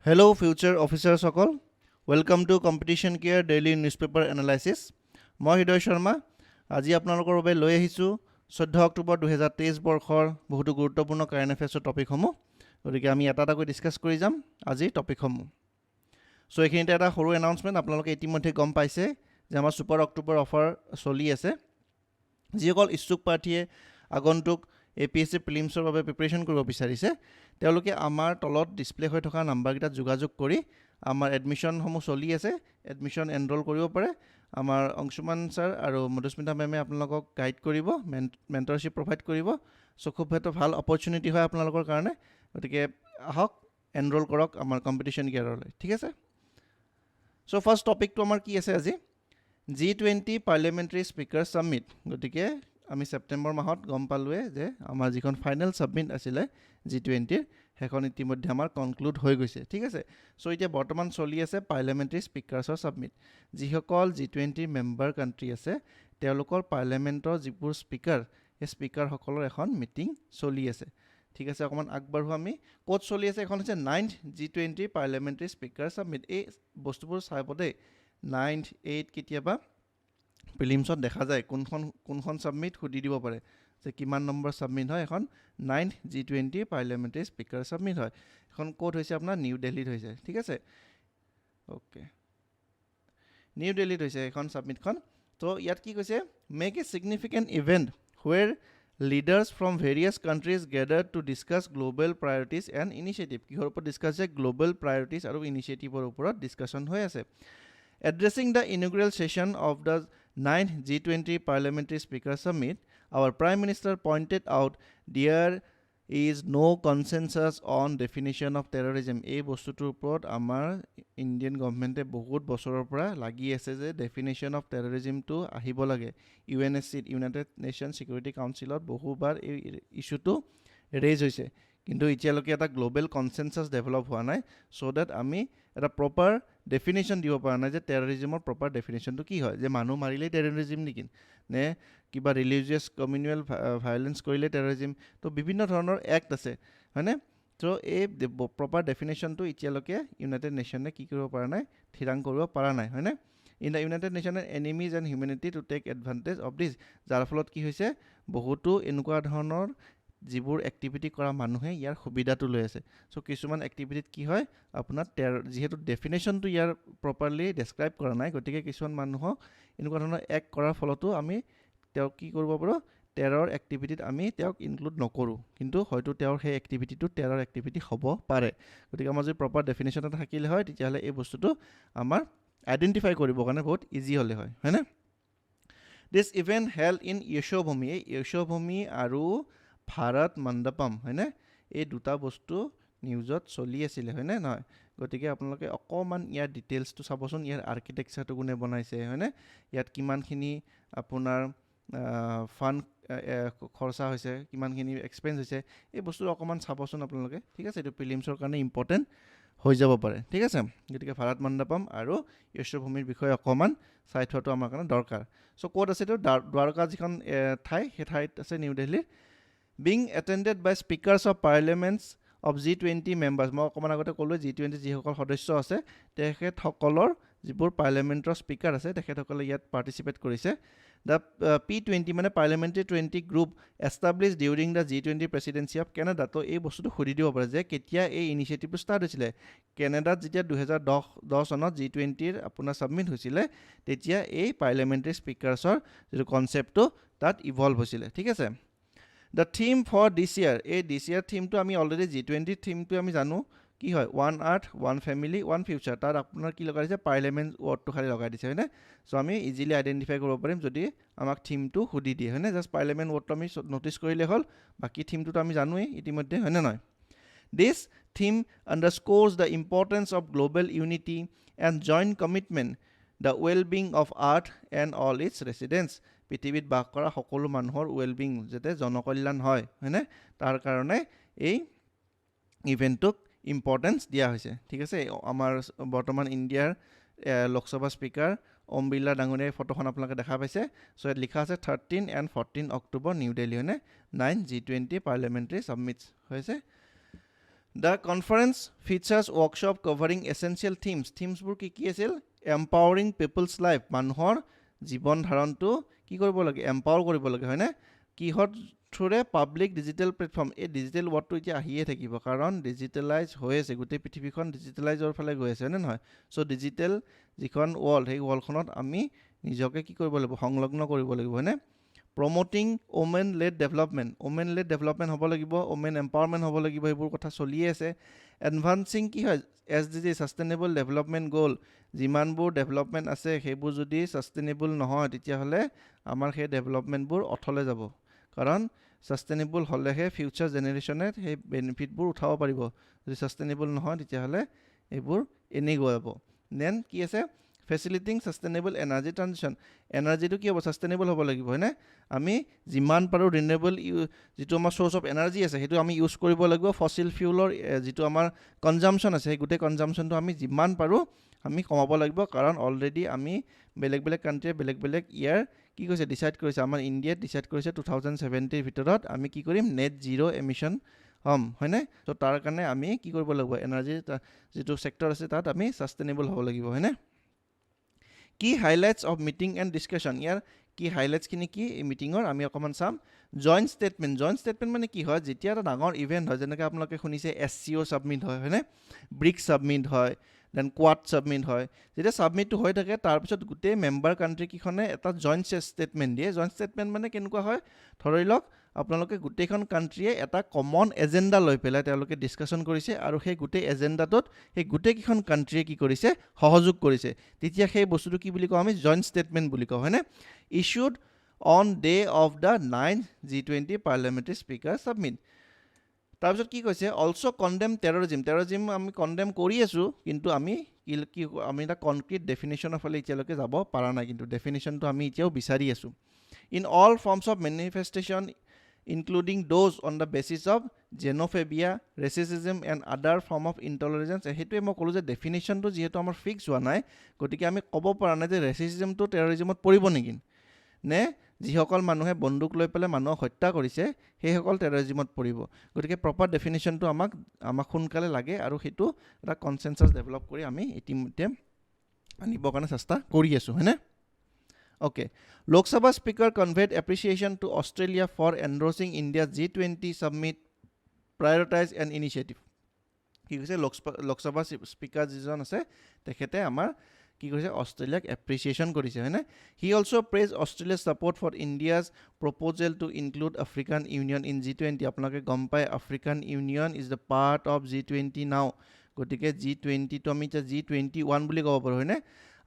Hello, future officers সকল. Welcome to Competition Care Daily Newspaper Analysis. মই হৃদয় শৰ্মা আজি আপোনালোকৰ বাবে লৈ আহিছো 14 অক্টোবৰ 2023 বৰ্ষৰ বহুতো গুৰুত্বপূৰ্ণ কাৰেণ্ট এফেয়াৰ্ছৰ টপিকসমূহ. গতিকে আমি এটা কৈ ডিসকাস কৰি যাম আজি টপিকসমূহ. সো এইখিনিতে এটা সৰু এনাউন্সমেন্ট আপোনালোকে ইতিমধ্যে গম পাইছে যে আমাৰ সুপাৰ অক্টোবৰ অফাৰ চলি আছে. যিসকল ইচ্ছুক প্ৰাৰ্থীয়ে আগন্তুক APSC প্ৰিলিমছৰ বাবে প্ৰিপাৰেচন কৰিব বিচাৰিছে তেওঁলোকে আমাৰ তলত ডিসপ্লে হৈ থকা নাম্বাৰকেইটাত যোগাযোগ কৰি আমাৰ এডমিশনসমূহ চলি আছে এডমিশন এনৰোল কৰিব পাৰে. আমাৰ অংশুমান স্যাৰ আৰু মধুস্মিতা মেমে আপোনালোকক গাইড কৰিব মেন্টৰশ্বিপ প্ৰভাইড কৰিব. সো খুব ভাল অপৰচুনিটি হয় আপোনালোকৰ কাৰণে. গতিকে আহক এনৰোল কৰক আমাৰ কম্পিটিশন গিয়াৰলৈ. ঠিক আছে. সো ফাৰ্স্ট টপিকটো আমাৰ কি আছে আজি G20 পাৰ্লিয়ামেণ্টাৰী স্পিকাৰ সামিট. গতিকে আমি সেপ্টেম্বৰ মাহত গম পালোৱে যে আমাৰ যিখন ফাইনেল সাবমিট আছিলে G20 হেখন ইতিমধ্যে আমাৰ কনক্লুড হৈ গৈছে. ঠিক আছে. সো এতিয়া বৰ্তমান চলি আছে পাৰ্লিয়ামেণ্টাৰী স্পিকাৰছৰ সাবমিট. যিসকল G20 মেম্বাৰ কান্ট্ৰি আছে তেওঁলোকৰ পাৰ্লিয়ামেণ্টৰ যিবোৰ স্পিকাৰ এই স্পিকাৰ সকলৰ এখন মিটিং চলি আছে. ঠিক আছে. অকমান আগবাঢ়ো আমি ক'ত চলি আছে এখন হৈছে 9th G20 parliamentary speaker submit. এই বস্তুবোৰ চাইবদে 9th 8 কেতিয়াবা প্ৰিলিমছত দেখা যায় কোনখন সাবমিট খুদি দিব পাৰে যে কিমান নম্বৰ সাবমিট হয়. এখন 9th G20 parliamentary speaker submit হয়. এখন কোড হৈছে আপোনাৰ নিউ দিল্লীত হৈছে. ঠিক আছে. ওকে নিউ দিল্লীত হৈছে এখন সাবমিটখন. তো ইয়াত কি কৈছে make a significant event where leaders from various countries gather to discuss global priorities and initiative. কিহৰ ওপৰত ডিছকাছ হৈছে গ্লোবেল প্ৰায়ৰিটিজ আৰু ইনিচিয়েটিভৰ ওপৰত ডিছকাশ্যন হৈ আছে. Addressing the inaugural session of the 9th G20 Parliamentary Speaker Summit, our Prime Minister pointed out there is no consensus on definition of terrorism. এই বস্তুটোৰ ওপৰত আমাৰ ইণ্ডিয়ান গভৰ্ণমেণ্টে বহুত বছৰৰ পৰা লাগি আছে যে ডেফিনেশ্যন অফ টেৰৰিজিমটো আহিব লাগে. UNSC ইউনাইটেড নেশ্যন ছিকিউৰিটি কাউন্সিলত বহুবাৰ এই ইস্যুটো ৰেজ হৈছে কিন্তু এতিয়ালৈকে এটা গ্লোবেল কনসেনসাস ডেভেলপ হোৱা নাই সো দ্যাট আমি এটা প্ৰপাৰ ডেফিনেশ্যন দিব পৰা নাই যে টেৰৰিজিমৰ প্ৰপাৰ ডেফিনেশ্যনটো কি হয়. যে মানুহ মাৰিলেই টেৰৰিজিম নেকি নে কিবা ৰিলিজিয়াছ কমিউনেল ভায়োলেন্স কৰিলে টেৰৰিজিম. তো বিভিন্ন ধৰণৰ এক্ট আছে হয়নে. তো এই প্ৰপাৰ ডেফিনেশ্যনটো এতিয়ালৈকে ইউনাইটেড নেশ্যনে কি কৰিব পৰা নাই থিৰাং কৰিব পৰা নাই হয়নে. In the United Nations enemies and humanity to take advantage of this. যাৰ ফলত কি হৈছে বহুতো এনেকুৱা ধৰণৰ যিবোৰ এক্টিভিটি কৰা মানুহে ইয়াৰ সুবিধাটো লৈ আছে. সো কিছুমান এক্টিভিটিত কি হয় আপোনাৰ যিহেতু ডেফিনেশ্যনটো ইয়াৰ প্ৰপাৰলি ডেছক্ৰাইব কৰা নাই গতিকে কিছুমান মানুহক এনেকুৱা ধৰণৰ এক্ট কৰাৰ ফলতো আমি তেওঁক কি কৰিব পাৰোঁ টেৰৰ এক্টিভিটিত আমি তেওঁক ইনক্লুড নকৰোঁ কিন্তু হয়তো তেওঁৰ সেই এক্টিভিটিটো টেৰৰ এক্টিভিটি হ'ব পাৰে. গতিকে আমাৰ যদি প্ৰপাৰ ডেফিনেশ্যন এটা থাকিলে হয় তেতিয়াহ'লে এই বস্তুটো আমাৰ আইডেণ্টিফাই কৰিবৰ কাৰণে বহুত ইজি হ'লে হয় হয়নে. দিছ ইভেণ্ট হেল্ড ইন য়শোভূমি. এই য়শোভূমি আৰু ভাৰত মণ্ডপম হয়নে এই দুটা বস্তু নিউজত চলি আছিলে হয়নে নহয়. গতিকে আপোনালোকে অকণমান ইয়াৰ ডিটেইলছটো চাবচোন. ইয়াৰ আৰ্কিটেকচাৰটো কোনে বনাইছে হয়নে. ইয়াত কিমানখিনি আপোনাৰ ফাণ্ড খৰচা হৈছে কিমানখিনি এক্সপেন্স হৈছে এই বস্তুটো অকণমান চাবচোন আপোনালোকে. ঠিক আছে. এইটো প্ৰিলিমছৰ কাৰণে ইম্পৰ্টেণ্ট হৈ যাব পাৰে. ঠিক আছে. গতিকে ভাৰত মণ্ডপম আৰু য়শোভূমিৰ বিষয়ে অকণমান চাই থোৱাটো আমাৰ কাৰণে দৰকাৰ. চ' ক'ত আছে এইটো দ্বাৰকা যিখন ঠাই সেই ঠাইত আছে নিউ দিল্লীৰ. Being attended by speakers of parliaments of G20 members. মই অকণমান আগতে ক'লোঁ G20 যিসকল সদস্য আছে তেখেতসকলৰ যিবোৰ পাৰ্লিয়ামেণ্টৰ স্পিকাৰ আছে তেখেতসকলে ইয়াত পাৰ্টিচিপেট কৰিছে. দ্য P20 মানে parliamentary 20 group establish during the G20 presidency of Canada. তো এই বস্তুটো সুধি দিব পাৰে যে কেতিয়া এই ইনিচিয়েটিভটো ষ্টাৰ্ট হৈছিলে. কেনেডাত যেতিয়া 2010 চনত G20ৰ আপোনাৰ ছাবমিট হৈছিলে তেতিয়া এই পাৰ্লিয়ামেণ্টাৰী স্পিকাৰ্ছৰ যিটো কনচেপ্টটো তাত ইভলভ হৈছিলে. ঠিক আছে. The theme for this year, this year theme to আমি already G20 theme to আমি জানো কি হয় 1 earth 1 family 1 future. তার আপনার কি লগাই দিছে পার্লামেন্ট ওয়ার্ডটো খালি লগাই দিছে হয়নে. সো আমি ইজিলি আইডেন্টিফাই কৰিব পাৰিম যদি আমাক থিমটো সুধি দিয়ে হয়নে. জাষ্ট পাৰ্লামেন্ট ওয়াৰ্ডটো আমি নোটিস কৰিলে হ'ল বাকি থিমটো আমি জানোৱে ইতিমধ্যে হয়নে নহয়. This theme underscores the importance of global unity and joint commitment, the well-being of earth and all its residents. পৃথিৱীত বাস কৰা সকলো মানুহৰ ৱেলবিং যাতে জনকল্যাণ হয় হয়নে তাৰ কাৰণে এই ইভেণ্টটোক ইম্পৰ্টেঞ্চ দিয়া হৈছে. ঠিক আছে. আমাৰ বৰ্তমান ইণ্ডিয়াৰ লোকসভা স্পিকাৰ ওম বিৰলা ডাঙৰীয়াৰ ফটোখন আপোনালোকে দেখা পাইছে. চ' ইয়াত লিখা আছে 13 and 14 অক্টোবৰ নিউ দিল্লী হয়নে 9 G20 পাৰ্লিয়ামেণ্টাৰী সাবমিটছ হৈছে. The conference features workshop covering essential themes. Themesবোৰ কি আছিল? Empowering people's life. মানুহৰ জীৱন ধাৰণটো কি কৰিব লাগে? এম্পাৱাৰ কৰিব লাগে, হয়নে? কিহৰ থ্ৰুৰে? Public digital platform. এই ডিজিটেল ৱৰ্ডটো এতিয়া আহিয়ে থাকিব, কাৰণ ডিজিটেলাইজ হৈ আছে, গোটেই পৃথিৱীখন ডিজিটেলাইজৰ ফালে গৈ আছে, হয়নে নহয়? চ' ডিজিটেল যিখন ৱৰ্ল্ড, সেই ৱৰ্ল্ডখনত আমি নিজকে কি কৰিব লাগিব? সংলগ্ন কৰিব লাগিব, হয়নে? Promoting women led development. Women led development হ'ব লাগিব, ওমেন এম্পাৱাৰমেণ্ট হ'ব লাগিব, এইবোৰ কথা চলিয়ে আছে। এডভান্সিং কি হয়? SDG ছাষ্টেইনেবল ডেভেলপমেণ্ট গ'ল। যিমানবোৰ ডেভেলপমেণ্ট আছে সেইবোৰ যদি ছাষ্টেইনেবল নহয়, তেতিয়াহ'লে আমাৰ সেই ডেভেলপমেণ্টবোৰ অথলে যাব, কাৰণ ছাষ্টেইনেবল হ'লেহে ফিউচাৰ জেনেৰেশ্যনে সেই বেনিফিটবোৰ উঠাব পাৰিব। যদি ছাষ্টেইনেবল নহয়, তেতিয়াহ'লে এইবোৰ এনেই গৈ যাব। দেন কি আছে? ফেচিলিটিং ছাষ্টেইনেবল এনাৰ্জি ট্ৰানজিশ্যন। এনাৰ্জিটো কি হ'ব? ছাষ্টেইনেবল হ'ব লাগিব, হয়নে? আমি যিমান পাৰোঁ ৰিনিউৱেবল যিটো আমাৰ চ'ৰ্চ অফ এনাৰ্জি আছে, সেইটো আমি ইউজ কৰিব লাগিব। ফচিল ফিউলৰ যিটো আমাৰ কনজাম্পশ্যন আছে, সেই গোটেই কনজাম্পশ্যনটো আমি যিমান পাৰোঁ আমি কমাব লাগিব, কাৰণ অলৰেডি আমি বেলেগ বেলেগ কাণ্ট্ৰিয়ে বেলেগ বেলেগ ইয়াৰ কি কৈছে? ডিচাইড কৰিছে। আমাৰ ইণ্ডিয়াত ডিচাইড কৰিছে 2070 ভিতৰত আমি কি কৰিম? নেট জিৰ' এমিশ্যন হ'ম, হয়নে? ত' তাৰ কাৰণে আমি কি কৰিব লাগিব? এনাৰ্জিৰ যিটো ছেক্টৰ আছে তাত আমি ছাষ্টেইনেবল হ'ব লাগিব, হয়নে? কি highlights of meeting and discussion. ইয়াৰ কি হাইলাইটছখিনি কি এই মিটিঙৰ আমি অকণমান চাম। Joint statement. জইণ্ট ষ্টেটমেণ্ট মানে কি হয়? যেতিয়া এটা ডাঙৰ ইভেণ্ট হয়, যেনেকৈ আপোনালোকে শুনিছে SCO ছাবমিট হয়, হয়নে? ব্ৰিক্স ছাবমিট হয়, দেন কোৱাড ছাবমিট হয়। যেতিয়া ছাবমিটটো হৈ থাকে, তাৰপিছত গোটেই মেম্বাৰ কাণ্ট্ৰিকেইখনে এটা জইণ্ট ষ্টেটমেণ্ট দিয়ে। জইণ্ট ষ্টেটমেণ্ট মানে কেনেকুৱা হয়? ধৰি লওক আপোনালোকে গোটেইখন কাণ্ট্ৰিয়ে এটা কমন এজেণ্ডা লৈ পেলাই তেওঁলোকে ডিছকাশ্যন কৰিছে, আৰু সেই গোটেই এজেণ্ডাটোত সেই গোটেইকেইখন কাণ্ট্ৰিয়ে কি কৰিছে? সহযোগ কৰিছে। তেতিয়া সেই বস্তুটো কি বুলি কওঁ? আমি জইণ্ট ষ্টেটমেণ্ট বুলি কওঁ, হয়নে? Issued on day of the 9th G20 parliamentary speaker submit. তাৰপিছত কি কৈছে? Also' condemn terrorism. টেৰৰিজিম আমি কণ্ডেম কৰি আছোঁ, কিন্তু আমি আমি এটা কনক্ৰিট ডেফিনেশ্যনৰ ফালে এতিয়ালৈকে যাব পৰা নাই, কিন্তু ডেফিনেশ্যনটো আমি এতিয়াও বিচাৰি আছোঁ। In all forms of manifestation including those on the basis of xenophobia, racism and other form of intolerance. সেইটোৱে মই ক'লোঁ যে ডেফিনেশ্যনটো যিহেতু আমাৰ ফিক্স হোৱা নাই, গতিকে আমি ক'ব পৰা নাই যে ৰেচিচিজমটো টেৰৰিজিমত পৰিব নেকি, নে যিসকল মানুহে বন্দুক লৈ পেলাই মানুহক হত্যা কৰিছে সেইসকল টেৰৰিজিমত পৰিব। গতিকে প্ৰপাৰ ডেফিনেশ্যনটো আমাক সোনকালে লাগে, আৰু সেইটো এটা কনচেনচাছ ডেভেলপ কৰি আমি ইতিমধ্যে আনিবৰ কাৰণে চেষ্টা কৰি আছোঁ, হয়নে? Okay. Lok Sabha speaker conveyed appreciation to Australia for endorsing India's G20 summit priorities and initiative. কি কৈছে? লোকসভা স্পীকাৰ যিজন আছে তেখেতে আমাৰ কি কৰিছে? অষ্ট্ৰেলিয়াক এপ্ৰিচিয়েশ্যন কৰিছে, হয়নে? হি অলছ' প্ৰেজ অষ্ট্ৰেলিয়াৰ support for India's proposal to include African Union in G20। আপোনালোকে গম পায় African Union is the part of G20 now. গতিকে G20টো আমি এতিয়া G21 বুলি ক'ব পাৰোঁ, হয়নে?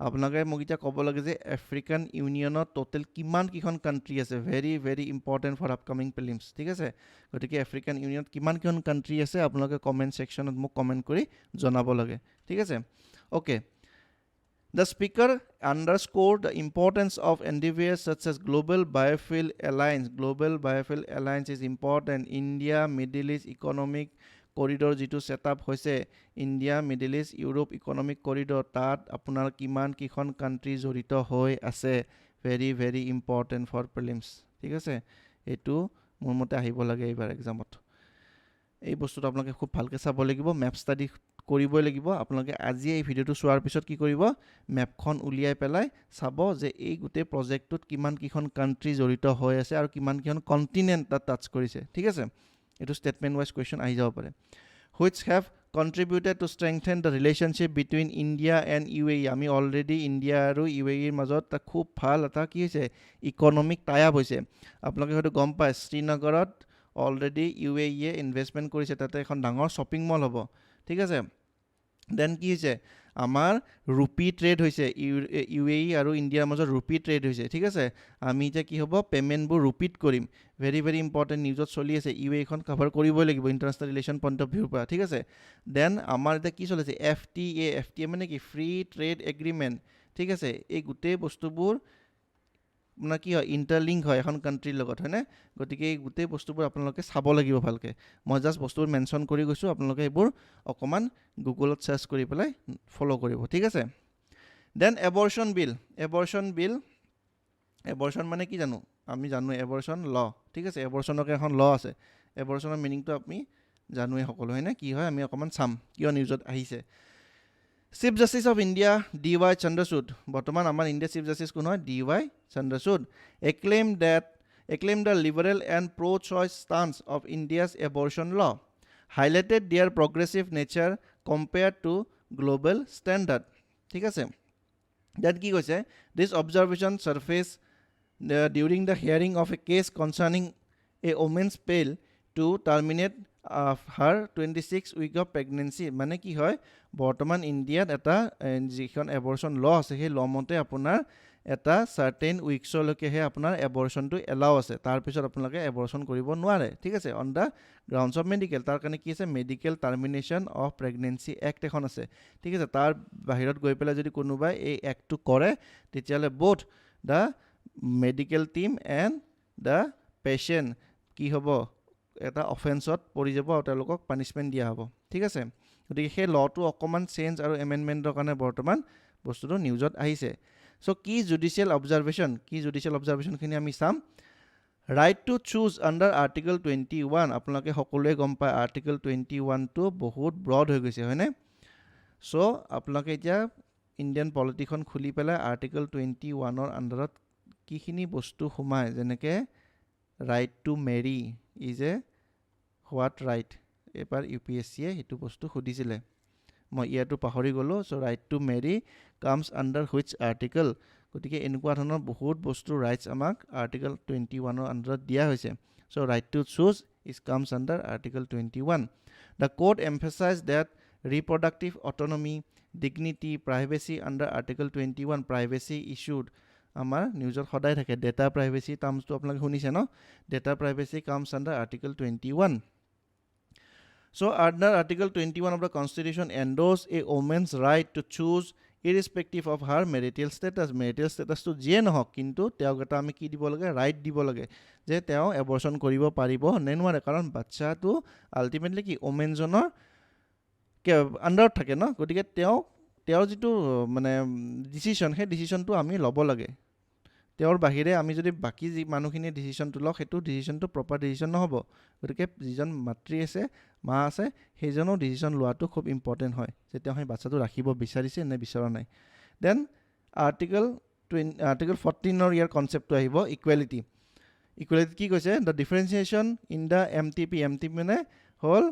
আপোনালোকে মোক এতিয়া ক'ব লাগে যে আফ্ৰিকান ইউনিয়নত টোটেল কিমানকেইখন কাণ্ট্ৰি আছে? Very very important for upcoming prelims, ঠিক আছে? গতিকে আফ্ৰিকান ইউনিয়নত কিমানকেইখন কাণ্ট্ৰি আছে? আপোনালোকে কমেণ্ট ছেকশ্যনত মোক কমেণ্ট কৰি জনাব লাগে, ঠিক আছে? Okay. The speaker underscored the importance of endeavors such as Global Biofuel Alliance. Global Biofuel Alliance is important. India Middle East Economic Corridor যিটো ছেটআপ হৈছে, India middle east Europe economic corridor, তাত আপোনাৰ কিমানকেইখন কাণ্ট্ৰি জড়িত হৈ আছে? Very very important for prelims, ঠিক আছে? এইটো মোৰ মতে আহিব লাগে এইবাৰ এক্সামত। এই বস্তুটো আপোনালোকে খুব ভালকৈ চাব লাগিব, মেপ ষ্টাডি কৰিবই লাগিব। আপোনালোকে আজি এই ভিডিঅ'টো চোৱাৰ পিছত কি কৰিব? মেপখন উলিয়াই পেলাই চাব যে এই গোটেই প্ৰজেক্টটোত কিমানকেইখন কাণ্ট্ৰি জড়িত হৈ আছে আৰু কিমানকেইখন কণ্টিনেণ্ট তাত টাচ কৰিছে, ঠিক আছে? এইটো ষ্টেটমেণ্ট ৱাইজ কুৱেশ্যন আহি যাব পাৰে। Which have contributed to strengthen the relationship between India and UAE। আমি অলৰেডি ইণ্ডিয়া আৰু UAEৰ মাজত এটা খুব ভাল এটা কি হৈছে? ইকনমিক টাই আপ হৈছে। আপোনালোকে হয়তো গম পায় শ্ৰীনগৰত অলৰেডি UAE ইনভেষ্টমেণ্ট কৰিছে, তাতে এখন ডাঙৰ শ্বপিং মল হ'ব, ঠিক আছে? দেন কি হৈছে? আমাৰ ৰুপি ট্ৰেড হৈছে, UAE আৰু ইণ্ডিয়াৰ মাজত ৰুপি ট্ৰেড হৈছে, ঠিক আছে? আমি এতিয়া কি হ'ব? পে'মেণ্টবোৰ ৰুপিত কৰিম। ভেৰি ভেৰি ইম্পৰ্টেণ্ট, নিউজত চলি আছে। UAEখন কভাৰ কৰিবই লাগিব ইণ্টাৰনেশ্যনেল ৰিলেশ্যন পইণ্ট অফ ভিউৰ পৰা, ঠিক আছে? দেন আমাৰ এতিয়া কি চলিছে? FTA মানে কি? ফ্ৰী ট্ৰেড এগ্ৰিমেণ্ট, ঠিক আছে? এই গোটেই বস্তুবোৰ আপোনাৰ কি হয়? ইণ্টাৰলিংক হয় এখন কাণ্ট্ৰিৰ লগত, হয়নে? গতিকে এই গোটেই বস্তুবোৰ আপোনালোকে চাব লাগিব ভালকৈ। মই জাষ্ট বস্তুবোৰ মেনশ্যন কৰি গৈছোঁ, আপোনালোকে এইবোৰ অকণমান গুগলত চাৰ্চ কৰি পেলাই ফ'ল' কৰিব, ঠিক আছে? দেন এবৰ্চন বিল। এবৰ্চন মানে কি জানো? আমি জানো এবৰ্চন ল', ঠিক আছে? এবৰ্চনকে এখন ল' আছে। এবৰ্চনৰ মিনিংটো আমি জানুৱে সকলো হয়নে কি হয় আমি অকমান চাম কিয় নিউজত আহিছে Chief Justice of India D.Y. Chandrachud বৰ্তমান আমাৰ ইণ্ডিয়া Chief Justice কোন হয় D.Y. Chandrachud acclaimed the liberal and pro-choice stance of India's abortion law highlighted their progressive nature compared to global standard ঠিক আছে that কি কৈছে this observation surfaced during the hearing of a case concerning a woman's bill to terminate her 26 week of pregnancy মানে কি হয় বৰ্তমান ইণ্ডিয়াত এটা যিখন এবৰ্শন ল আছে সেই ল মতে আপোনাৰ এটা সাৰ্টেন উইকছলৈকেহে আপোনাৰ এবৰ্শনটো এলাও আছে তাৰ পিছত আপোনালোকে এবৰ্শন কৰিব নোৱাৰে ঠিক আছে on the grounds of medical তাৰ কাৰণে কি আছে medical termination of pregnancy act এখন আছে ঠিক আছে তাৰ বাহিৰত গৈ পেলাই যদি কোনোবাই এই এক্টটো কৰে তেতিয়াহ'লে both the medical team and the patient কি হ'ব এটা অফেন্সত পৰি যাব আৰু তেওঁলোকক পানিশমেণ্ট দিয়া হ'ব ঠিক আছে গতিকে সেই লটো অকমান চেঞ্জ আৰু এমেণ্ডমেণ্টৰ কাৰণে বৰ্তমান বস্তুটো নিউজত আহিছে সো কি জুডিশিয়েল অবজাৰভেশ্যনখিনি আমি চাম right to choose under article 21 আপোনালোকে সকলোৱে গম পায় আৰ্টিকল 21 টো বহুত ব্ৰড হৈ গৈছে হয়নে সো আপোনালোকে এতিয়া ইণ্ডিয়ান পলিটিখন খুলি পেলাই আৰ্টিকল 21 ৰ আণ্ডাৰত কিখিনি বস্তু সোমায় যেনেকে right to marry is a what right এবাৰ UPSC হেতু বস্তু খুদিছিলে মই ইয়াটো পাহৰি গলো so right to marry comes under which article গতিকে এনেকুৱা ধৰণৰ বহুত বস্তু ৰাইটস আমাক আৰ্টিকল 21 ৰ আণ্ডাৰত দিয়া হৈছে so right to choose is comes under article 21 the court emphasized that reproductive autonomy dignity privacy under article 21 privacy issued আমাৰ নিউজত সদায় থাকে ডেটা প্ৰাইভেচি টাৰ্মছটো আপোনালোকে শুনিছে ন data privacy comes under article 21 So, under Article 21 of the Constitution endorsed a woman's right to choose irrespective of her marital status. Marital status to যিয়ে নহওক কিন্তু তেওঁক এটা আমি কি দিব লাগে ৰাইট দিব লাগে যে তেওঁ এবৰ্শন কৰিব পাৰিব নে নোৱাৰে কাৰণ বাচ্চাটো আলটিমেটলি কি ওমেনজনৰ আণ্ডাৰত থাকে ন গতিকে তেওঁৰ যিটো মানে ডিসিশন সেই ডিসিশনটো আমি ল'ব লাগে তেওঁৰ বাহিৰে আমি যদি বাকি যি মানুহখিনি ডিসিশনটো লওক সেইটো ডিসিশনটো প্ৰপাৰ ডিসিশন নহব গতিকে যিজন মাতৃ আছে মা আছে সেইজনৰ ডিসিশন লোৱাটো খুব ইম্পৰ্টেন্ট হয় যে তেওঁ সেই বাচ্চাটো ৰাখিব বিচাৰিছে নে বিচৰা নাই দেন আৰ্টিকল 14 ৰ ইয়াৰ কনসেপ্টটো আহিব ইকুৱেলিটি কি কৈছে the differentiation in the MTP মানে হল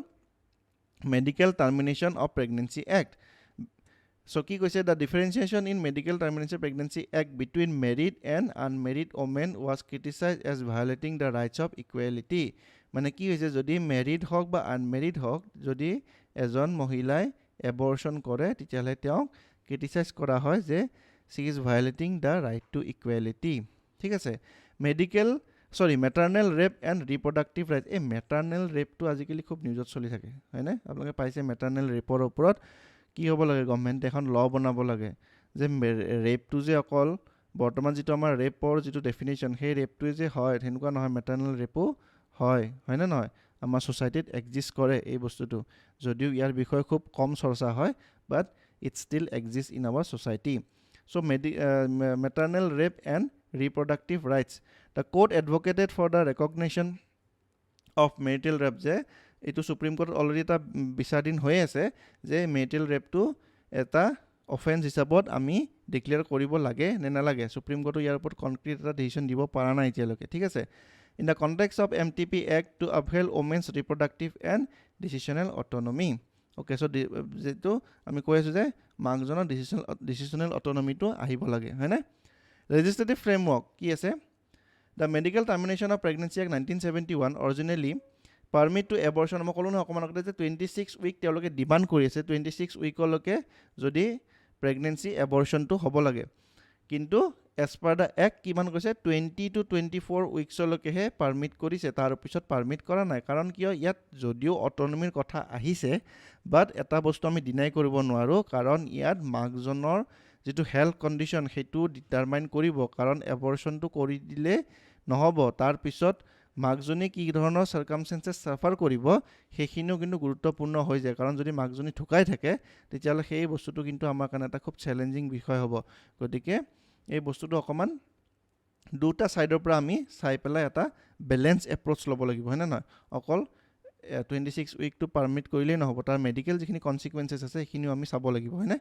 medical termination of pregnancy act So, কি কৈছে the differentiation in medical termination pregnancy act between married and unmarried women was criticized as violating the rights of equality. মানে কি হৈছে যদি married হওক বা unmarried হওক যদি এজন মহিলাই abortion কৰে তেতিয়াহ'লে তেওঁক criticize কৰা হয় যে she is violating the right to equality. ঠিক আছে maternal rape and reproductive rights এই maternal rape টো আজিকালি খুব নিউজত চলি থাকে হয়নে আপোনালোকে পাইছে maternal rape ৰ ওপৰত কি হ'ব লাগে গভৰ্নমেন্ট এখন ল বনাব লাগে যে ৰেপটো যে অকল বৰ্তমান যেটো আমাৰ ৰেপৰ যেটো ডেফিনিশ্যন সেই ৰেপটো যে হয় হেনেকুৱা নহয় মেটাৰনেল ৰেপো হয় না নহয় আমাৰ সোসাইটিত এক্সিষ্ট কৰে এই বস্তুটো যদিও ইয়াৰ বিষয় খুব কম চৰ্চা হয় but it still exist in our society so maternal rape and reproductive rights the court advocated for the recognition of marital rape যে এটো সুপ্ৰিম কোৰ্টত অলৰেডি এটা বিচাৰদিন হৈ আছে যে মেৰিটেল ৰেপটো এটা অফেন্স হিচাপত আমি ডিক্লেয়াৰ কৰিব লাগে নে নালাগে সুপ্ৰিম কোৰ্টৰ ইয়াৰ ওপৰত কনক্ৰিট এটা ডিসিশন দিব পৰা নাই এতিয়ালৈকে ঠিক আছে in the context of MTP Act to uphold women's reproductive and decisional autonomy okay so যেটো আমি কৈ আছো যে মাকজনৰ ডিসিশনাল অটোনমিটো আহিব লাগে হয় না লেজিসলেটিভ ফ্ৰেমৱৰ্ক কি আছে the medical termination of pregnancy act 1971 originally permit to abortion মই কলো ন অকমান আগতে যে 26 উইক তেওঁলোকে ডিমান্ড কৰি আছে 26 উইকলৈকে যদি প্ৰেগনেন্সি এবৰ্শনটো হ'ব লাগে কিন্তু এজ পাৰ দা এক্ট কিমান কৈছে 20 to 24 উইকছলৈকেহে পাৰমিট কৰিছে তাৰ পিছত পাৰমিট কৰা নাই কাৰণ কিয় ইয়াত যদিও অটোনমিৰ কথা আহিছে বাট এটা বস্তু আমি ডিনাই কৰিব নোৱাৰো কাৰণ ইয়াত মাকজনৰ যেটো হেলথ কন্ডিশন হেতু ডিটাৰমাইন কৰিব কাৰণ এবৰ্শনটো কৰি দিলে নহব তাৰ পিছত মাকজনী কি ধৰণৰ সাৰকামস্টেন্সেস সাফাৰ কৰিব হেখিনো কিন্তু গুৰুত্বপূৰ্ণ হৈ যায় কাৰণ যদি মাকজনী ঠুকাই থাকে তেতিয়ালে সেই বস্তুটো কিন্তু আমাৰ কাৰণে এটা খুব চ্যালেঞ্জিং বিষয় হ'ব গতিকে এই বস্তুটো অকমান দুটা সাইডৰ পৰা আমি চাই পেলাই এটা ব্যালেন্স এপ্ৰোচ ল'ব লাগিব হয় না নহয় অকল 26 উইকটো পাৰমিট কৰিলেই নহ'ব, তাৰ মেডিকেল যিখিনি কনচিকুৱেঞ্চেছ আছে সেইখিনিও আমি চাব লাগিব, হয়নে?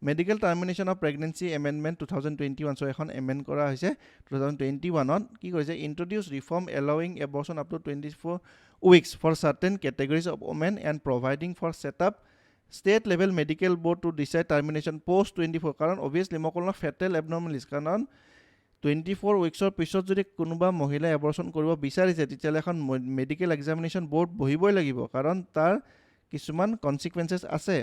Medical termination of pregnancy amendment 2021, so' এখন এমেণ্ড কৰা হৈছে 2021ত। কি কৰিছে? Introduce reform allowing abortion up to 24 weeks for certain categories of women and providing for set up state level medical board to decide termination post 24, কাৰণ অভিয়াছলি মই ক'লো fatal এবনৰ্মেলিজ, কাৰণ 24 উইকছৰ পিছত যদি কোনোবা মহিলাই এবৰ্চন কৰিব বিচাৰিছে তেতিয়াহ'লে এখন মেডিকেল এক্সামিনেশ্যন বৰ্ড বহিবই লাগিব, কাৰণ তাৰ কিছুমান কনচিকুৱেঞ্চেছ আছে,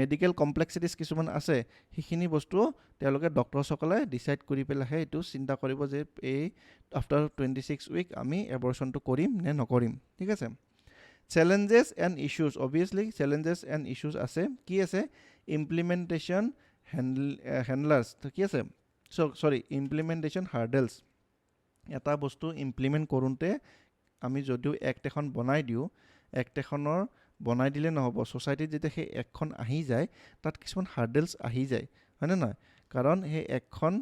মেডিকেল কমপ্লেক্সিটিছ কিছুমান আছে, সেইখিনি বস্তু তেওঁলোকে ডক্টৰসকলে ডিচাইড কৰি পেলাইহে এইটো চিন্তা কৰিব যে এই আফটাৰ 26 উইক আমি এবৰ্চনটো কৰিম নে নকৰিম, ঠিক আছে? Challenges and issues, obviously challenges and issues আছে। কি আছে? ইমপ্লিমেণ্টেশ্যন হেণ্ডলাৰ্ছ, কি আছে? ইমপ্লিমেণ্টেশ্যন হাৰ্ডেলছ। এটা বস্তু ইমপ্লিমেণ্ট কৰোঁতে আমি যদিও এক্ট এখন বনাই দিওঁ, এক্ট এখনৰ বনাই দিলে নহ'ব, ছ'চাইটিত যেতিয়া সেই এক্টখন আহি যায় তাত কিছুমান হাৰ্ডেলছ আহি যায়, হয়নে নহয়? কাৰণ সেই এক্টখন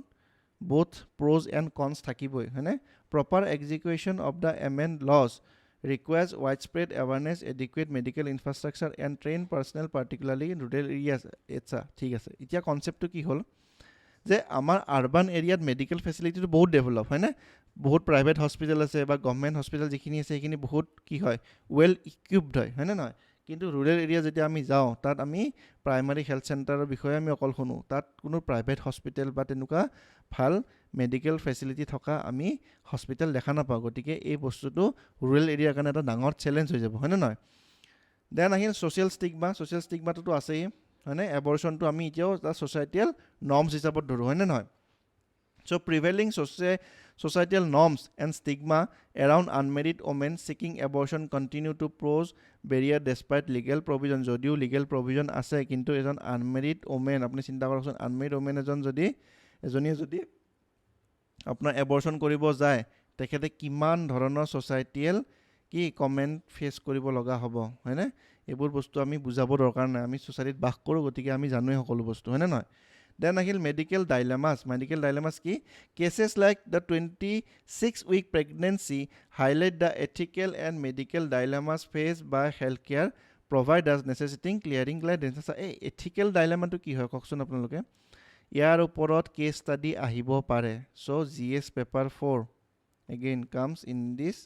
বোথ প্ৰ'জ এণ্ড কনছ থাকিবই, হয়নে? Proper execution of the amend laws requires wide spread awareness, adequate medical infrastructure and train personnel, particularly in rural areas, etcetera. ঠিক আছে, এতিয়া কনচেপ্টটো কি হ'ল যে আমাৰ আৰ্বান এৰিয়াত মেডিকেল ফেচিলিটিটো বহুত ডেভেলপ, হয়নে? বহুত প্ৰাইভেট হস্পিটেল আছে বা গভৰ্ণমেণ্ট হস্পিটেল যিখিনি আছে সেইখিনি বহুত কি হয়, ৱেল ইকুইপড হয়, হয়নে নহয়? কিন্তু ৰুৰেল এৰিয়া যেতিয়া আমি যাওঁ তাত আমি প্ৰাইমাৰী হেল্থ চেণ্টাৰৰ বিষয়ে আমি অকল শুনো, তাত কোনো প্ৰাইভেট হস্পিটেল বা তেনেকুৱা ভাল মেডিকেল ফেচিলিটি থকা আমি হস্পিটেল দেখা নাপাওঁ। গতিকে এই বস্তুটো ৰুৰেল এৰিয়াৰ কাৰণে এটা ডাঙৰ চেলেঞ্জ হৈ যাব, হয়নে নহয়? দেন আহিল ছ'চিয়েল ষ্টিগমা। ছ'চিয়েল ষ্টিগমাটোতো আছেই, হয়নে? এবৰ্চনটো আমি এতিয়াও এটা ছ'চাইটিয়েল নৰ্মছ হিচাপত ধৰোঁ, হয়নে নহয়? চ' প্ৰিভেইলিং societal norms and stigma around unmarried women seeking abortion continue to pose barrier despite legal provision. যদিও legal provision আছে কিন্তু এজন unmarried woman, আপুনি চিন্তা কৰকচোন, unmarried woman এজনীয়ে যদি আপোনাৰ abortion কৰিব যায় তেখেতে কিমান ধৰণৰ ছ'চাইটিয়েল কি কমেণ্ট ফেচ কৰিব লগা হ'ব, হয়নে? এইবোৰ বস্তু আমি বুজাব দৰকাৰ নাই, আমি ছ'চাইটিত বাস কৰোঁ, গতিকে আমি জানোৱেই সকলো বস্তু, হয়নে নহয়? দেন আহিল মেডিকেল ডাইলেমাছ। মেডিকেল ডাইলেমাছ কি? Cases like the 26 week pregnancy highlight the ethical and medical dilemmas faced by health care providers necessitating clearing guidance. এই এথিকেল ডাইলেমাটো কি হয় কওকচোন আপোনালোকে? ইয়াৰ ওপৰত কেছ ষ্টাডি আহিব পাৰে। So' GS paper 4 again comes in this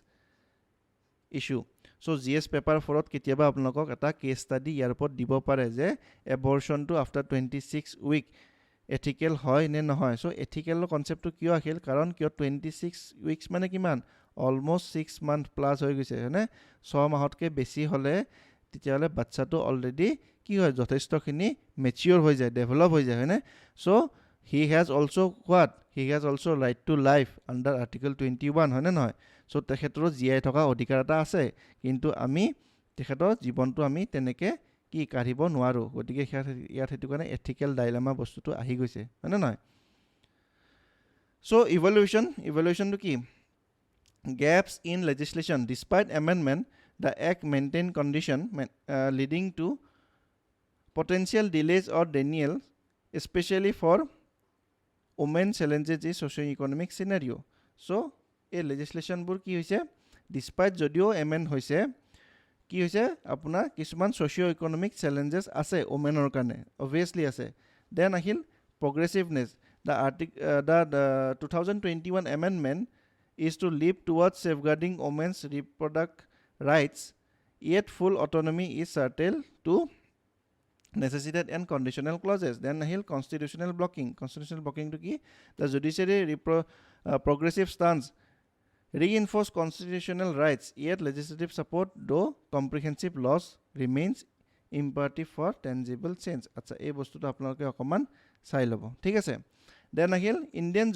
issue. So' GS paper 4ত কেতিয়াবা আপোনালোকক এটা কেছ ষ্টাডি ইয়াৰ ওপৰত দিব পাৰে যে এবৰ্চনটো আফটাৰ 26 উইক এথিকেল হয় নে নহয়। চ' এথিকেলৰ কনচেপ্টটো কিয় আহিল? কাৰণ কিয় 26 উইকছ মানে কিমান? অলমষ্ট 6 মান্থ প্লাছ হৈ গৈছে, হয়নে? 6 মাহতকৈ বেছি হ'লে তেতিয়াহ'লে বাচ্চাটো অলৰেডি কি হয়, যথেষ্টখিনি মেচিয়ৰ হৈ যায়, ডেভেলপ হৈ যায়, হয়নে? So' he has also' what? He has also' right to life under article 21, হয়নে নহয়? চ' তেখেতৰো জীয়াই থকা অধিকাৰ এটা আছে, কিন্তু আমি তেখেতৰ জীৱনটো আমি তেনেকৈ কি কাঢ়িব নোৱাৰোঁ। গতিকে ইয়াত সেইটো কাৰণে এথিকেল ডাইলেমা বস্তুটো আহি গৈছে, হয়নে নহয়? চ' ইভলিউশ্যনটো কি? Gaps in legislation despite amendment the act maintain condition leading to potential delays or denial especially for women challenges is socio' economic scenario'. So' এই লেজিছলেশ্যনবোৰ কি হৈছে? ডিছপাইট যদিও এমেণ্ড হৈছে, কি হৈছে আপোনাৰ কিছুমান ছ'চিঅ' ইকনমিক চেলেঞ্জেছ আছে ওমেনৰ কাৰণে, অভিয়াছলি আছে। দেন আহিল progressiveness. The 2021 amendment is to leave towards safeguarding women's reproductive rights, yet full autonomy is curtailed to necessitated and conditional clauses. Then আহিল constitutional blocking. Constitutional blocking to কি? The judiciary progressive stance reinforce constitutional rights, yet legislative support though comprehensive laws remains imperative for tangible change. আচ্ছা, এই বস্তুটো আপোনালোকে অকণমান চাই ল'ব, ঠিক আছে? Then আহিল Indian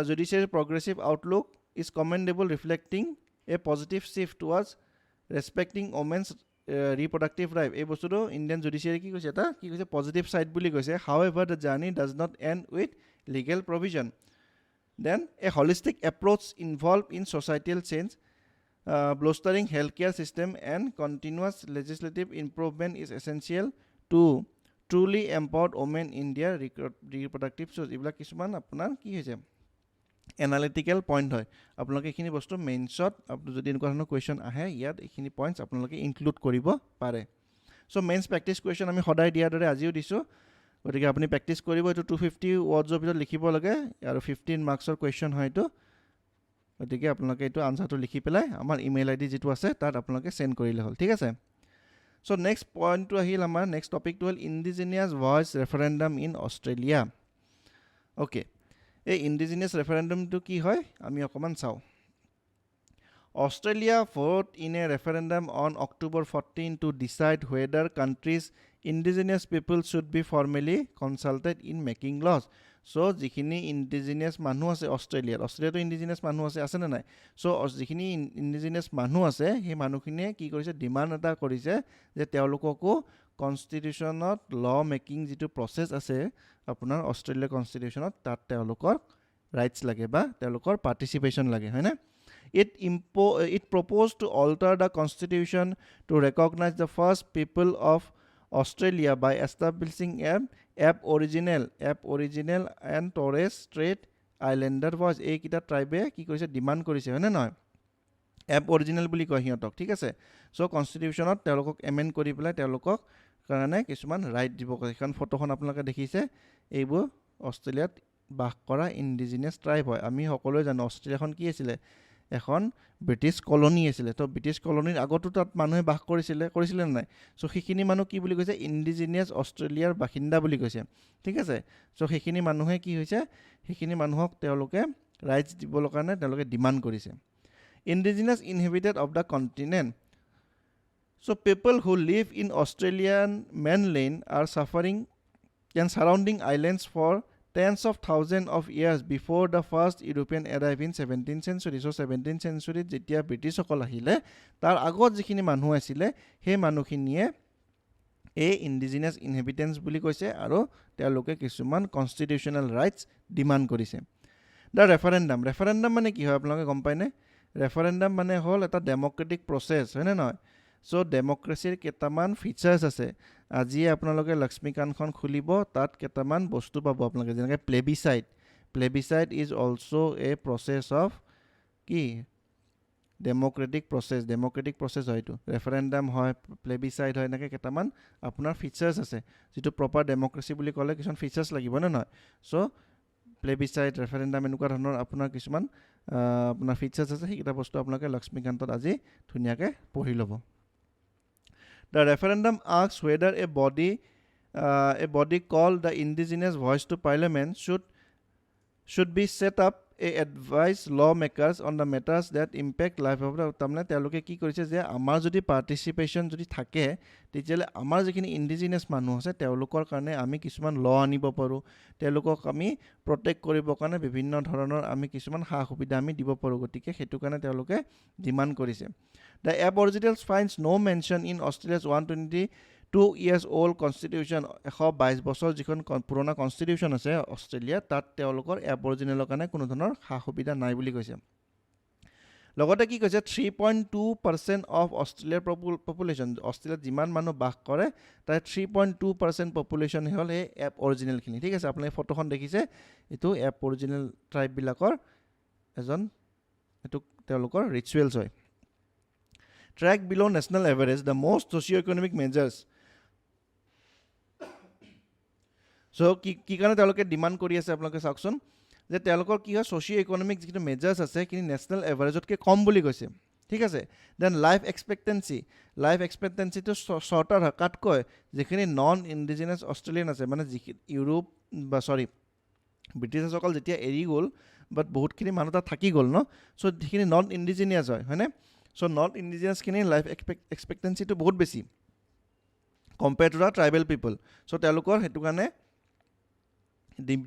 judiciary progressive outlook is commendable, reflecting a positive shift towards respecting women's reproductive right. এই বস্তুটো ইণ্ডিয়ান জুডিচিয়াৰী কি কৈছে? এটা কি কৈছে? পজিটিভ ছাইড বুলি কৈছে। However, the journey does not end with legal provision. Then a holistic approach involved in societal change, bolstering healthcare system and continuous legislative improvement is essential to truly empower women in their reproductive choice. এইবিলাক কিছুমান আপোনাৰ কি হৈছে? এনালিটিক্যাল point হয় আপোনালোকে এইখিনি বস্তু মেইনছত যদি এনেকুৱা ধৰণৰ কুৱেশ্যন আহে ইয়াত এইখিনি পইণ্টছ আপোনালোকে ইনক্লুড কৰিব পাৰে চ' মেইনছ প্ৰেক্টিছ কুৱেশ্যন আমি সদায় দিয়াৰ দৰে আজিও দিছোঁ গতিকে আপুনি প্ৰেক্টিছ কৰিব এইটো 250 ৱৰ্ডছৰ ভিতৰত লিখিব লাগে আৰু 15 মাৰ্কছৰ কুৱেশ্যন হয় এইটো গতিকে আপোনালোকে এইটো আনচাৰটো লিখি পেলাই আমাৰ ইমেইল আইডি যিটো আছে তাত আপোনালোকে চেণ্ড কৰিলে হ'ল ঠিক আছে চ' নেক্সট পইণ্টটো আহিল আমাৰ নেক্সট টপিকটো হ'ল indigenous voice referendum in Australia okay এই ইণ্ডিজিনিয়াছ ৰেফাৰেণ্ডামটো কি হয় আমি অকণমান চাওঁ Australia vote in a referendum on October 14 to decide whether country's indigenous people should be formally consulted in making laws. So, যিখিনি indigenous মানুহ আছে অষ্ট্ৰেলিয়াতো indigenous মানুহ আছে নে নাই so যিখিনি indigenous মানুহ আছে সেই মানুহখিনিয়ে কি কৰিছে ডিমাণ্ড এটা কৰিছে যে তেওঁলোককো কনষ্টিটিউশ্যনত ল মেকিং যিটো প্ৰচেছ আছে আপোনাৰ অষ্ট্ৰেলিয়া কনষ্টিটিউশ্যনত তাত তেওঁলোকৰ ৰাইটছ লাগে বা তেওঁলোকৰ পাৰ্টিচিপেশ্যন লাগে হয়নে It proposed to alter the constitution to recognize the first people of Australia by establishing Aboriginal and Torres Strait Islander voice. এই কিটা ট্ৰাইবে কি কৰিছে ডিমাণ্ড কৰিছে হয়নে নহয় Aboriginal বুলি কয় সিহঁতক ঠিক আছে চ' কনষ্টিটিউশ্যনত তেওঁলোকক এমেণ্ড কৰি পেলাই তেওঁলোকক কাৰণে কিছুমান ৰাইট দিব কাৰণ ফটোখন আপোনালোকে দেখিছে এইবোৰ অষ্ট্ৰেলিয়াত বাস কৰা ইণ্ডিজিনিয়াছ ট্ৰাইব হয় আমি সকলোৱে জানো অষ্ট্ৰেলিয়াখন কি আছিলে এখন ব্ৰিটিছ কলনী আছিলে তো ব্ৰিটিছ কলনীৰ আগতো তাত মানুহে বাস কৰিছিলে নাই চ' সেইখিনি মানুহ কি বুলি কৈছে ইণ্ডিজিনিয়াছ অষ্ট্ৰেলিয়াৰ বাসিন্দা বুলি কৈছে ঠিক আছে চ' সেইখিনি মানুহে কি হৈছে সেইখিনি মানুহক তেওঁলোকে ৰাইটছ দিবৰ কাৰণে তেওঁলোকে ডিমাণ্ড কৰিছে indigenous inhabited of the continent so' people who live in Australian mainland are suffering and surrounding islands for tens of thousands of years before the first European arrived in 17th century. So 17th century যেতিয়া ব্ৰিটিছসকল আহিলে তাৰ আগত যিখিনি মানুহ আছিলে সেই মানুহখিনিয়ে এই ইণ্ডিজিনিয়াছ ইনহেবিটেন্স বুলি কৈছে আৰু তেওঁলোকে কিছুমান কনষ্টিটিউশ্যনেল ৰাইটছ ডিমাণ্ড কৰিছে দ্য ৰেফাৰেণ্ডাম মানে কি হয় আপোনালোকে গম পায়নে ৰেফাৰেণ্ডাম মানে হ'ল এটা ডেমক্ৰেটিক প্ৰচেছ হয়নে নহয় চ' ডেমক্ৰেচিৰ কেইটামান ফিচাৰ্ছ আছে আজি আপোনালোকে লক্ষ্মীকান্তখন খুলিব তাত কেইটামান বস্তু পাব আপোনালোকে যেনেকৈ plebiscite is also' a process of কি ডেমক্ৰেটিক প্ৰচেছ হয় এইটো ৰেফাৰেণ্ডাম হয় প্লেবিচাইট হয় এনেকৈ কেইটামান আপোনাৰ ফিচাৰ্ছ আছে যিটো প্ৰপাৰ ডেমক্ৰেচি বুলি ক'লে কিছুমান ফিচাৰ্ছ লাগিব নে নহয় চ' প্লেবিচাইট ৰেফাৰেণ্ডাম এনেকুৱা ধৰণৰ আপোনাৰ কিছুমান আপোনাৰ ফিচাৰ্ছ আছে সেইকেইটা বস্তু আপোনালোকে লক্ষ্মীকান্তত আজি ধুনীয়াকৈ পঢ়ি ল'ব The referendum asks whether a body called the Indigenous Voice to Parliament should be set up a advise lawmakers on the matters that impact life of the তাৰমানে তেওঁলোকে কি কৰিছে যে আমাৰ যদি পাৰ্টিচিপেশ্যন যদি থাকে তেতিয়াহ'লে আমাৰ যিখিনি ইণ্ডিজিনিয়াছ মানুহ আছে তেওঁলোকৰ কাৰণে আমি কিছুমান ল আনিব পাৰোঁ তেওঁলোকক আমি প্ৰটেক্ট কৰিবৰ কাৰণে বিভিন্ন ধৰণৰ আমি কিছুমান সা সুবিধা আমি দিব পাৰোঁ গতিকে সেইটো কাৰণে তেওঁলোকে ডিমাণ্ড কৰিছে The Aboriginals finds no mention in Australia's 122 years old constitution 122 বছৰ যিখন পুৰণা কনষ্টিটিউশ্যন আছে অষ্ট্ৰেলিয়া তাত তেওঁলোকৰ এবৰিজিনেলৰ কাৰণে কোনো ধৰণৰ সা সুবিধা নাই বুলি কৈছে লগতে কি কৈছে 3.2% অফ অষ্ট্ৰেলিয়াৰ পপুলেশ্যন অষ্ট্ৰেলিয়াত যিমান মানুহ বাস কৰে তাৰ 3.2% পপুলেশ্যন হ'ল এই এবৰিজিনেলখিনি ঠিক আছে আপোনালোকে ফটোখন দেখিছে এইটো এবৰিজিনেল ট্ৰাইববিলাকৰ এজন এইটো তেওঁলোকৰ ৰিচুৱেলছ হয় Track below national average the most socio-economic measures. So কি কাৰণে তেওঁলোকে ডিমাণ্ড কৰি আছে আপোনালোকে চাওকচোন যে তেওঁলোকৰ কি হয় ছ'চিঅ' ইকনমিক যিটো মেজাৰ্ছ আছে সেইখিনি নেশ্যনেল এভাৰেজতকৈ কম বুলি কৈছে ঠিক আছে দেন লাইফ এক্সপেক্টেঞ্চিটো শ্বৰ্টাৰ হয় কাতকৈ যিখিনি নন ইণ্ডিজিনিয়াছ অষ্ট্ৰেলিয়ান আছে মানে যিখিনি ইউৰোপ বা ব্ৰিটিছসকল যেতিয়া এৰি গ'ল বাট বহুতখিনি মানুহ তাত থাকি গ'ল ন চ' যিখিনি নন ইণ্ডিজিনিয়াছ হয়নে চ' নৰ্থ ইণ্ডিজিনিয়াছখিনি লাইফ এক্সপেক্টেঞ্চিটো বহুত বেছি কম্পেয়াৰ টু দ্য ট্ৰাইবেল পিপল চ' তেওঁলোকৰ সেইটো কাৰণে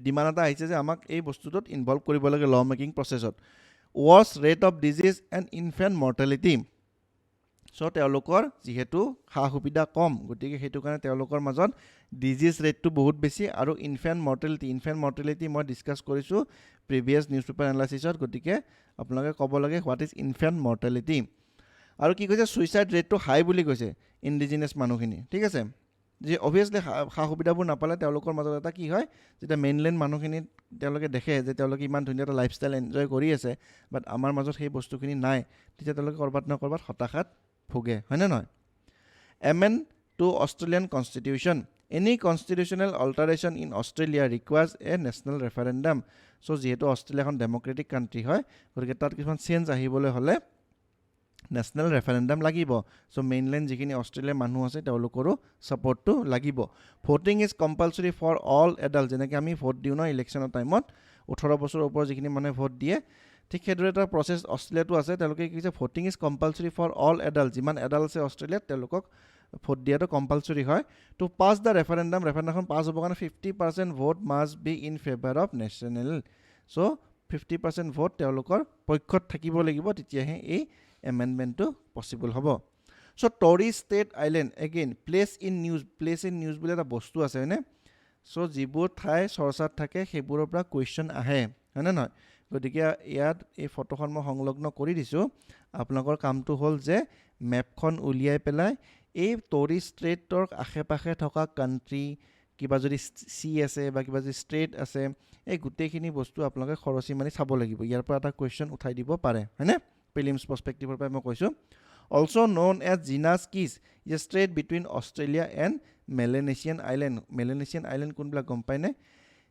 ডিমাণ্ড এটা আহিছে যে আমাক এই বস্তুটোত ইনভলভ কৰিব লাগে ল মেকিং প্ৰচেছত worse rate of disease and infant mortality so' তেওঁলোকৰ যিহেতু সা সুবিধা কম গতিকে সেইটো কাৰণে তেওঁলোকৰ মাজত ডিজিজ ৰেটটো বহুত বেছি আৰু ইনফেণ্ট মৰ্টেলিটি মই ডিছকাছ কৰিছোঁ প্ৰিভিয়াছ নিউজ পেপাৰ এনালাইচিছত গতিকে আপোনালোকে ক'ব লাগে হোৱাট ইজ ইনফেণ্ট মৰ্টেলিটি আৰু কি কৈছে ছুইচাইড ৰেটটো হাই বুলি কৈছে ইণ্ডিজিনিয়াছ মানুহখিনি ঠিক আছে যে অবভিয়াছলি সা সুবিধাবোৰ নাপালে তেওঁলোকৰ মাজত এটা কি হয় যেতিয়া মেইনলেণ্ড মানুহখিনি তেওঁলোকে দেখে যে তেওঁলোকে ইমান ধুনীয়া এটা লাইফষ্টাইল এনজয় কৰি আছে বাট আমাৰ মাজত সেই বস্তুখিনি নাই তেতিয়া তেওঁলোকে ক'ৰবাত নহয় ক'ৰবাত হতাশাত ভোগে হয়নে নহয় amend to Australian Constitution. Any constitutional alteration in Australia requires a national referendum. So, যিহেতু অষ্ট্ৰেলিয়া এখন ডেমক্ৰেটিক কাণ্ট্ৰি হয় গতিকে তাত কিছুমান চেঞ্জ আহিবলৈ হ'লে নেশ্যনেল ৰেফাৰেণ্ডাম লাগিব চ' মেইনলেণ্ড যিখিনি অষ্ট্ৰেলিয়াৰ মানুহ আছে তেওঁলোকৰো ছাপৰ্টটো লাগিব voting is compulsory for all adult যেনেকৈ আমি ভোট দিওঁ ন ইলেকশ্যনৰ টাইমত 18 বছৰৰ ওপৰত যিখিনি মানুহে ভোট দিয়ে ঠিক সেইদৰে এটা প্ৰচেছ অষ্ট্ৰেলিয়াটো আছে তেওঁলোকে কি কৈছে voting is compulsory for all adult যিমান এডাল্ট আছে অষ্ট্ৰেলিয়াত তেওঁলোকক ভোট দিয়াটো কম্পালচৰি হয় টু পাছ দ্য ৰেফাৰেণ্ডামখন পাছ হ'বৰ কাৰণে 50% vote must be in favour of national so' 50% vote তেওঁলোকৰ পক্ষত থাকিব লাগিব তেতিয়াহে এই এমেণ্ডমেণ্টটো পচিবল হ'ব so' Torres Strait island again place in news বুলি এটা বস্তু আছে হয়নে চ' যিবোৰ ঠাই চৰ্চাত থাকে সেইবোৰৰ পৰা কুৱেশ্যন আহে হয়নে নহয় গতিকে ইয়াত এই ফটোখন মই সংলগ্ন কৰি দিছোঁ আপোনালোকৰ কামটো হ'ল যে মেপখন উলিয়াই পেলাই এই টৰি ষ্ট্ৰেইটৰ আশে পাশে থকা কাণ্ট্ৰি কিবা যদি চি আছে বা কিবা যদি ষ্ট্ৰেইট আছে এই গোটেইখিনি বস্তু আপোনালোকে খৰচি মানি চাব লাগিব ইয়াৰ পৰা এটা কুৱেশ্যন উঠাই দিব পাৰে হয়নে প্ৰিলিমছ পাৰ্সপেক্টিভৰ পৰা মই কৈছোঁ also' known as Zenadth Kes is a strait between Australia and Melanesian island কোনবিলাক গম পায়নে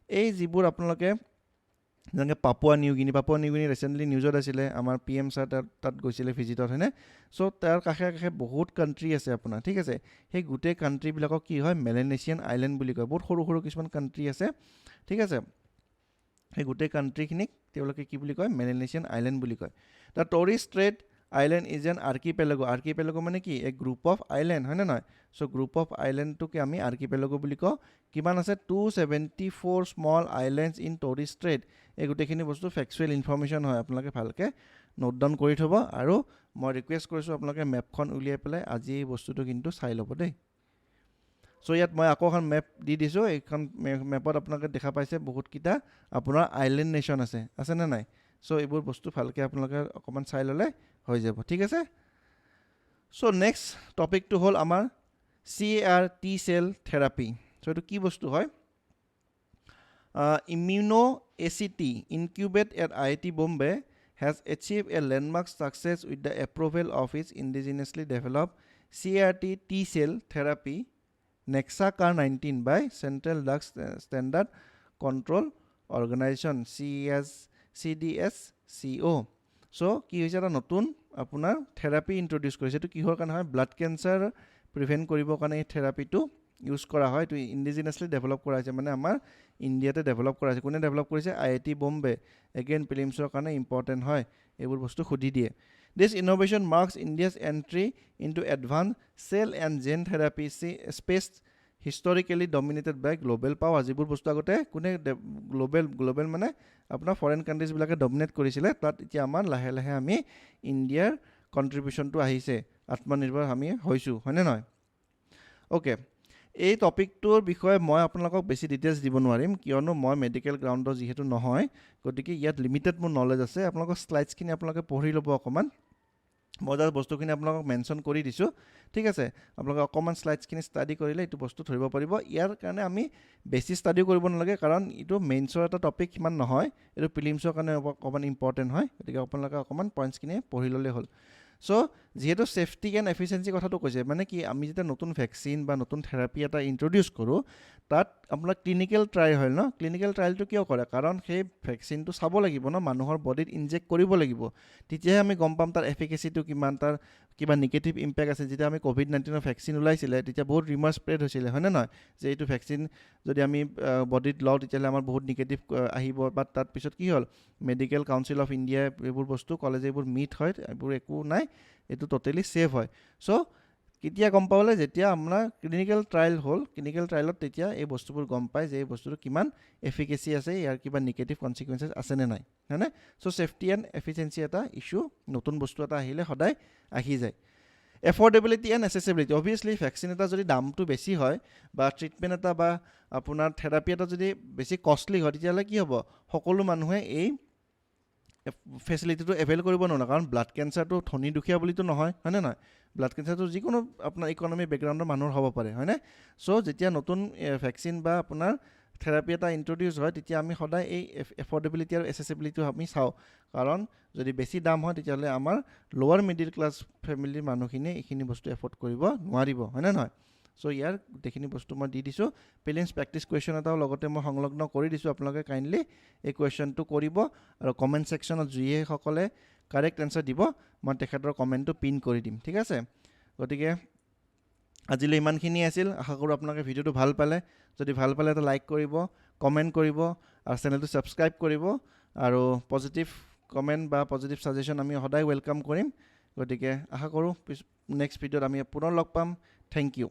এই যিবোৰ আপোনালোকে যেনেকৈ পাপুৱা নিউ গিনি ৰিচেণ্টলি নিউজত আছিলে আমাৰ PM ছাৰ তাত গৈছিলে ভিজিটত হয়নে চ' তাৰ কাষে কাষে বহুত কাণ্ট্ৰি আছে আপোনাৰ ঠিক আছে সেই গোটেই কাণ্ট্ৰিবিলাকক কি হয় মেলেনেছিয়ান আইলেণ্ড বুলি কয় বহুত সৰু সৰু কিছুমান কাণ্ট্ৰি আছে ঠিক আছে সেই গোটেই কাণ্ট্ৰিখিনিক তেওঁলোকে কি বুলি কয় মেলেনেছিয়ান আইলেণ্ড বুলি কয় the Torres Strait island is an archipelago মানে কি এক গ্ৰুপ অফ আইলেণ্ড হয়নে নহয় চ' গ্ৰুপ অফ আইলেণ্ডটোকে আমি আৰ্কিপেলাগো বুলি কওঁ কিমান আছে 274 small islands in Tori straight এই গোটেইখিনি বস্তু ফেক্সুৱেল ইনফৰ্মেশ্যন হয় আপোনালোকে ভালকৈ নোট ডাউন কৰি থ'ব আৰু মই ৰিকুৱেষ্ট কৰিছোঁ আপোনালোকে মেপখন উলিয়াই পেলাই আজি এই বস্তুটো কিন্তু চাই ল'ব দেই চ' ইয়াত মই আকৌ এখন মেপ দি দিছোঁ এইখন মেপত আপোনালোকে দেখা পাইছে বহুতকেইটা আপোনাৰ আইলেণ্ড নেশ্যন আছেনে নাই চ' এইবোৰ বস্তু ভালকৈ আপোনালোকে অকণমান চাই ল'লে হৈ যাব ঠিক আছে চ' নেক্সট টপিকটো হ'ল আমাৰ CAR T-cell থেৰাপি চ' এইটো কি বস্তু হয় Immuno-ACT incubate at IIT Bombay has achieved a landmark success with the approval of its indigenously developed CAR T-cell therapy Nexa-CAR19 by Central Drug Standard Control Organization CDSCO চ' কি হৈছে এটা নতুন আপোনাৰ therapy introduce কৰিছে এইটো কিহৰ কাৰণে হয় ব্লাড কেঞ্চাৰ প্ৰিভেণ্ট কৰিবৰ কাৰণে এই থেৰাপিটো ইউজ কৰা হয় এইটো ইণ্ডিজিনাছলি ডেভেলপ কৰা হৈছে মানে আমাৰ ইণ্ডিয়াতে ডেভেলপ কৰা হৈছে কোনে ডেভেলপ কৰিছে IIT বম্বে এগেইন প্ৰিলিমছৰ কাৰণে ইম্পৰ্টেণ্ট হয় এইবোৰ বস্তু সুধি দিয়ে this innovation marks India's entry into advance cell and gene therapy space historically dominated by global power যিবোৰ বস্তু আগতে কোনে গ্ল'বেল মানে আপোনাৰ ফৰেইন কাণ্ট্ৰিজবিলাকে ডমিনেট কৰিছিলে তাত এতিয়া আমাৰ লাহে লাহে আমি ইণ্ডিয়াৰ কণ্ট্ৰিবিউশ্যনটো আহিছে আত্মনিৰ্ভৰ আমি হৈছোঁ হয়নে নহয় অ'কে এই টপিকটোৰ বিষয়ে মই আপোনালোকক বেছি ডিটেইলছ দিব নোৱাৰিম কিয়নো মই মেডিকেল গ্ৰাউণ্ডৰ যিহেতু নহয় গতিকে ইয়াত লিমিটেড মোৰ নলেজ আছে আপোনালোকৰ শ্লাইডছখিনি আপোনালোকে পঢ়ি ল'ব অকণমান মই জাষ্ট বস্তুখিনি আপোনালোকক মেনশ্যন কৰি দিছোঁ ঠিক আছে আপোনালোকে অকণমান শ্লাইডছখিনি ষ্টাডি কৰিলে এইটো বস্তু ধৰিব পাৰিব ইয়াৰ কাৰণে আমি বেছি ষ্টাডিও কৰিব নালাগে কাৰণ এইটো মেইনছৰ এটা টপিক সিমান নহয় এইটো প্ৰিলিমছৰ কাৰণে অকণমান ইম্পৰ্টেণ্ট হয় গতিকে আপোনালোকে অকণমান পইণ্টছখিনি পঢ়ি ল'লেই হ'ল চ' যিহেতু ছেফটি এণ্ড এফিচিয়েঞ্চি কথাটো কৈছে মানে কি আমি যেতিয়া নতুন ভেকচিন বা নতুন থেৰাপি এটা ইন্ট্ৰডিউচ কৰোঁ তাত আপোনাৰ ক্লিনিকেল ট্ৰায়েল হয় ন ক্লিনিকেল ট্ৰায়েলটো কিয় কৰে কাৰণ সেই ভেকচিনটো চাব লাগিব ন মানুহৰ বডিত ইনজেক্ট কৰিব লাগিব তেতিয়াহে আমি গম পাম তাৰ এফিকেচিটো কিমান তাৰ কিবা নিগেটিভ ইম্পেক্ট আছে যেতিয়া আমি COVID-19 ভেকচিন ওলাইছিলে তেতিয়া বহুত ৰিমাৰ স্প্ৰেড হৈছিলে হয়নে নহয় যে এইটো ভেকচিন যদি আমি বডিত লওঁ তেতিয়াহ'লে আমাৰ বহুত নিগেটিভ আহিব বাট তাত পিছত কি হ'ল মেডিকেল কাউন্সিল অফ ইণ্ডিয়া এইবোৰ বস্তু ক'লে যে এইবোৰ মিথ হয় এইবোৰ একো নাই এইটো টোটেলি ছেফ হয় চ' কেতিয়া গম পাবলৈ যেতিয়া আপোনাৰ ক্লিনিকেল ট্ৰায়েল হ'ল ক্লিনিকেল ট্ৰায়েলত তেতিয়া এই বস্তুবোৰ গম পায় যে এই বস্তুটো কিমান এফিকেচি আছে ইয়াৰ কিবা নিগেটিভ কনচিকুৱেঞ্চেছ আছেনে নাই হয়নে চ' ছেফটি এণ্ড এফিচিয়েঞ্চি এটা ইছ্যু নতুন বস্তু এটা আহিলে সদায় আহি যায় এফৰ্ডেবিলিটি এণ্ড এচেচিবিলিটি অভিয়াছলি ভেকচিন এটা যদি দামটো বেছি হয় বা ট্ৰিটমেণ্ট এটা বা আপোনাৰ থেৰাপি এটা যদি বেছি কষ্টলি হয় তেতিয়াহ'লে কি হ'ব সকলো মানুহে এই ফেচিলিটিটো এভেইল কৰিব নোৱাৰো কাৰণ ব্লাড কেঞ্চাৰটো ধনী দুখীয়া বুলিতো নহয় হয়নে নহয় ব্লাড কেঞ্চাৰটো যিকোনো আপোনাৰ ইকনমি বেকগ্ৰাউণ্ডৰ মানুহৰ হ'ব পাৰে হয়নে চ' যেতিয়া নতুন ভেকচিন বা আপোনাৰ থেৰাপি এটা ইন্ট্ৰডিউচ হয় তেতিয়া আমি সদায় এই এফৰ্ডেবিলিটি আৰু এচেচিবিলিটি আমি চাওঁ কাৰণ যদি বেছি দাম হয় তেতিয়াহ'লে আমাৰ লোৱাৰ মিডিল ক্লাছ ফেমিলিৰ মানুহখিনিয়ে এইখিনি বস্তু এফৰ্ড কৰিব নোৱাৰিব হয়নে নহয় চ' ইয়াৰ গোটেইখিনি বস্তু মই দি দিছোঁ প্ৰিলিমছ প্ৰেক্টিছ কুৱেশ্যন এটাও লগতে মই সংলগ্ন কৰি দিছোঁ আপোনালোকে কাইণ্ডলি এই কুৱেশ্যনটো কৰিব আৰু কমেণ্ট ছেকশ্যনত যিসকলে কাৰেক্ট এনচাৰ দিব মই তেখেতৰ কমেণ্টটো পিন কৰি দিম ঠিক আছে গতিকে আজিলৈ ইমানখিনি আছিল আশা কৰোঁ আপোনালোকে ভিডিঅ'টো ভাল পালে যদি ভাল পালে এটা লাইক কৰিব কমেণ্ট কৰিব আৰু চেনেলটো ছাবস্ক্ৰাইব কৰিব আৰু পজিটিভ কমেণ্ট বা পজিটিভ ছাজেশ্যন আমি সদায় ৱেলকাম কৰিম গতিকে আশা কৰোঁ নেক্সট ভিডিঅ'ত আমি পুনৰ লগ পাম থেংক ইউ